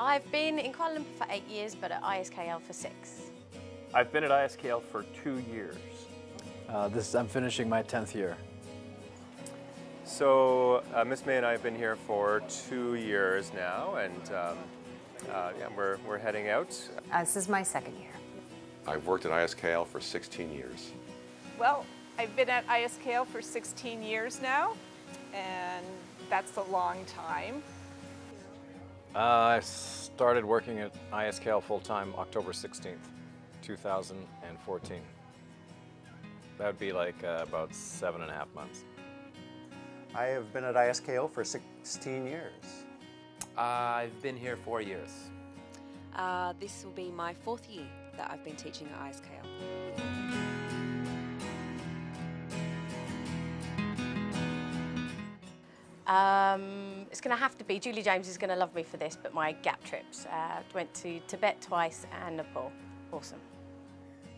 I've been in Kuala Lumpur for 8 years, but at ISKL for 6. I've been at ISKL for 2 years. I'm finishing my 10th year. So Miss May and I have been here for 2 years now, and yeah, we're heading out. This is my 2nd year. I've worked at ISKL for 16 years. Well, I've been at ISKL for 16 years now, and that's a long time. I started working at ISKL full-time October 16th, 2014. That would be like about 7.5 months. I have been at ISKL for 16 years. I've been here 4 years. This will be my 4th year that I've been teaching at ISKL. It's going to have to be, Julie James is going to love me for this, but my gap trips. Went to Tibet twice and Nepal. Awesome.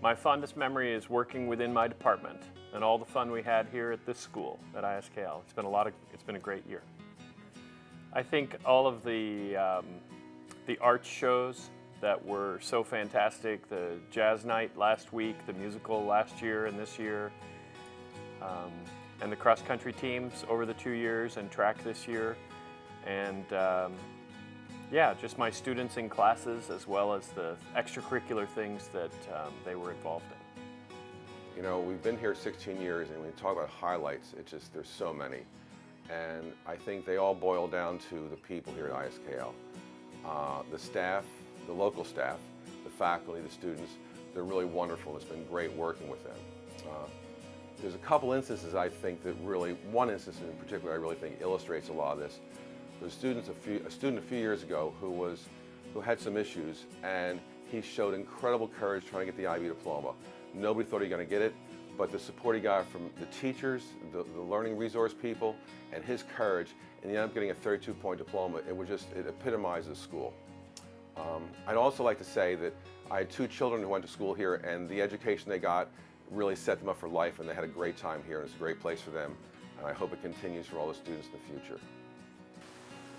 My fondest memory is working within my department and all the fun we had here at this school at ISKL. It's been a great year. I think all of the art shows that were so fantastic, the jazz night last week, the musical last year and this year, and the cross-country teams over the 2 years and track this year, and yeah, just my students in classes as well as the extracurricular things that they were involved in. You know, we've been here 16 years, and when we talk about highlights, there's so many. And I think they all boil down to the people here at ISKL. The staff, the local staff, the faculty, the students, they're really wonderful. It's been great working with them. There's a couple instances I think that really, one instance in particular I really think illustrates a lot of this. There was a student a few years ago who had some issues, and he showed incredible courage trying to get the IB diploma. Nobody thought he was going to get it, but the support he got from the teachers, the learning resource people, and his courage, and he ended up getting a 32-point diploma. It epitomizes the school. I'd also like to say that I had 2 children who went to school here, and the education they got really set them up for life, and they had a great time here, and it's a great place for them, and I hope it continues for all the students in the future.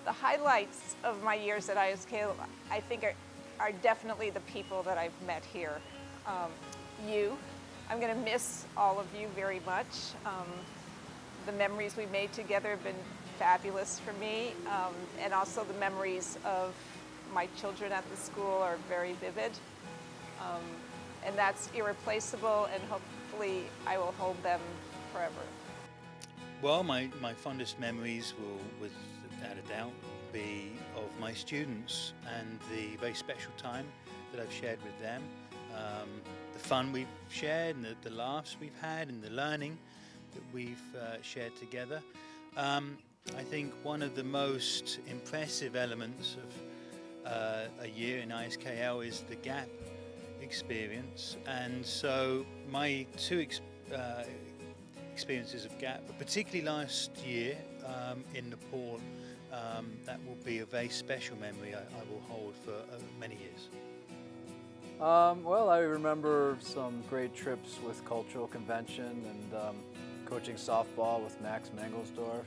The highlights of my years at ISKL, I think, are definitely the people that I've met here. I'm going to miss all of you very much. The memories we made together have been fabulous for me, and also the memories of my children at the school are very vivid. And that's irreplaceable, and hopefully I will hold them forever. Well, my fondest memories will, without a doubt, be of my students and the very special time that I've shared with them. The fun we've shared, and the laughs we've had, and the learning that we've shared together. I think one of the most impressive elements of a year in ISKL is the gap experience, and so my 2 experiences of gap, but particularly last year in Nepal, that will be a very special memory I will hold for many years. Well, I remember some great trips with Cultural Convention and coaching softball with Max Mangelsdorf,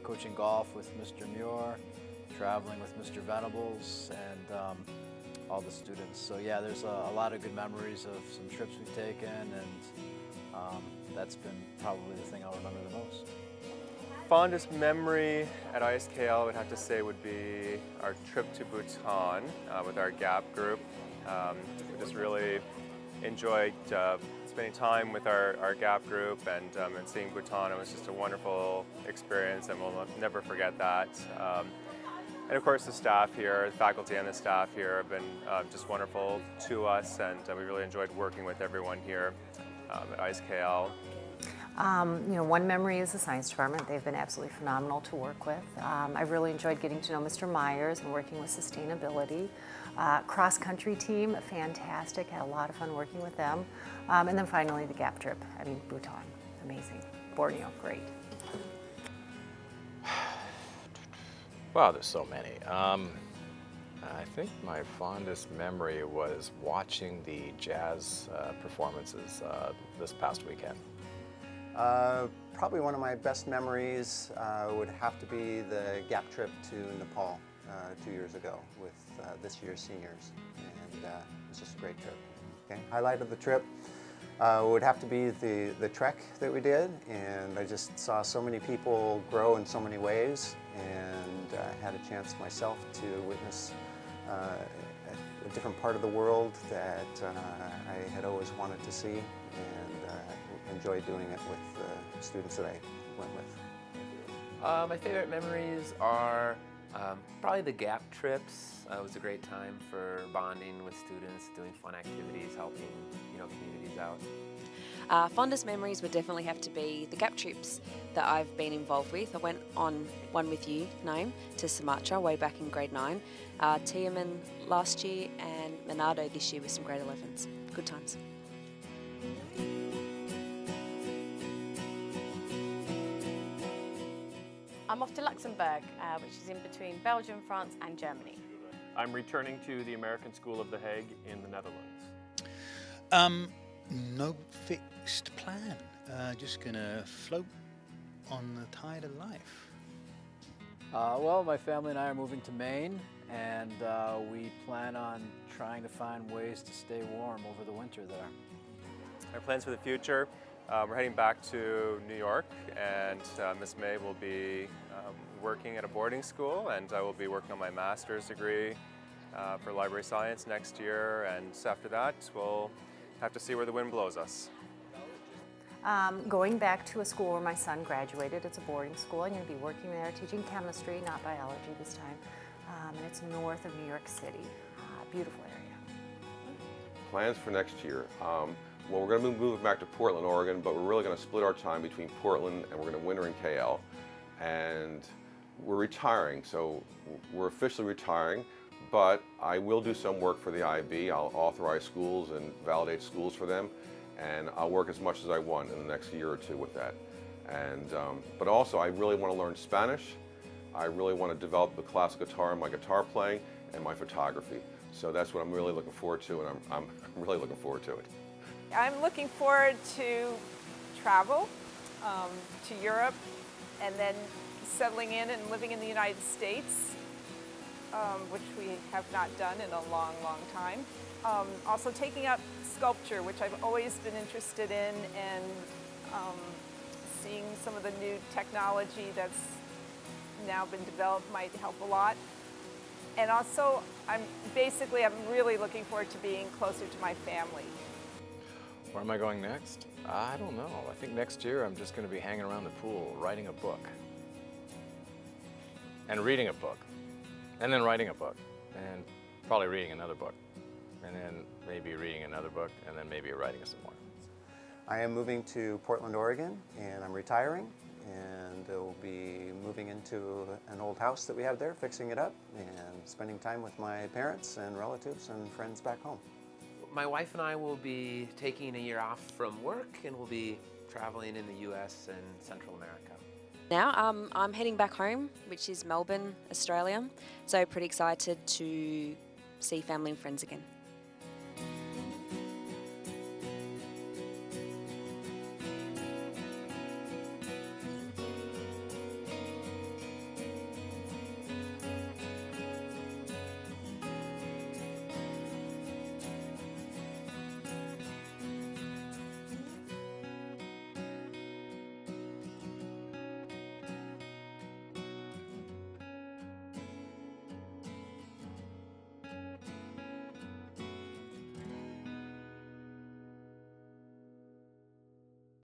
coaching golf with Mr. Muir, traveling with Mr. Venables, and all the students. So yeah, there's a lot of good memories of some trips we've taken, and that's been probably the thing I'll remember the most. Fondest memory at ISKL, I would have to say, would be our trip to Bhutan with our GAP group. We just really enjoyed spending time with our GAP group and seeing Bhutan. It was just a wonderful experience, and we'll never forget that. And of course the staff here, the faculty and the staff here have been just wonderful to us, and we really enjoyed working with everyone here at ISKL. You know, one memory is the science department. They've been absolutely phenomenal to work with. I really enjoyed getting to know Mr. Myers and working with sustainability. Cross-country team, fantastic. Had a lot of fun working with them. And then finally the gap trip. I mean, Bhutan, amazing. Borneo, great. Wow, there's so many. I think my fondest memory was watching the jazz performances this past weekend. Probably one of my best memories would have to be the gap trip to Nepal. 2 years ago with this year's seniors, and it was just a great trip. Okay. Highlight of the trip would have to be the trek that we did, and I just saw so many people grow in so many ways, and had a chance myself to witness a different part of the world that I had always wanted to see, and enjoyed doing it with the students that I went with. My favorite memories are probably the GAP trips. It was a great time for bonding with students, doing fun activities, helping communities out. Fondest memories would definitely have to be the GAP trips that I've been involved with. I went on one with you, Naeem, to Sumatra way back in grade 9, Tiaman last year, and Manado this year with some grade 11s. Good times. I'm off to Luxembourg, which is in between Belgium, France and Germany. I'm returning to the American School of The Hague in the Netherlands. No fixed plan. Just gonna float on the tide of life. Well, my family and I are moving to Maine, and we plan on trying to find ways to stay warm over the winter there. Our plans for the future, we're heading back to New York, and Miss May will be working at a boarding school, and I will be working on my master's degree for library science next year, and after that we'll have to see where the wind blows us. Going back to a school where my son graduated. It's a boarding school. I'm going to be working there teaching chemistry, not biology this time. And it's north of New York City. Beautiful area. Plans for next year. Well, we're going to be moving back to Portland, Oregon, but we're really going to split our time between Portland and we're going to winter in KL. And we're retiring, so we're officially retiring, but I will do some work for the IB. I'll authorize schools and validate schools for them, and I'll work as much as I want in the next year or two with that. And, but also, I really want to learn Spanish. I really want to develop the classical guitar and my guitar playing and my photography. So that's what I'm really looking forward to, and I'm really looking forward to it. I'm looking forward to travel to Europe, and then settling in and living in the United States, which we have not done in a long, long time. Also taking up sculpture, which I've always been interested in, and seeing some of the new technology that's now been developed might help a lot. And also, I'm really looking forward to being closer to my family. Where am I going next? I don't know. I think next year I'm just going to be hanging around the pool, writing a book. And reading a book. And then writing a book. And probably reading another book. And then maybe reading another book, and then maybe writing some more. I am moving to Portland, Oregon, and I'm retiring. And we'll be moving into an old house that we have there, fixing it up, and spending time with my parents and relatives and friends back home. My wife and I will be taking a year off from work, and we'll be traveling in the US and Central America. Now I'm heading back home, which is Melbourne, Australia. So pretty excited to see family and friends again.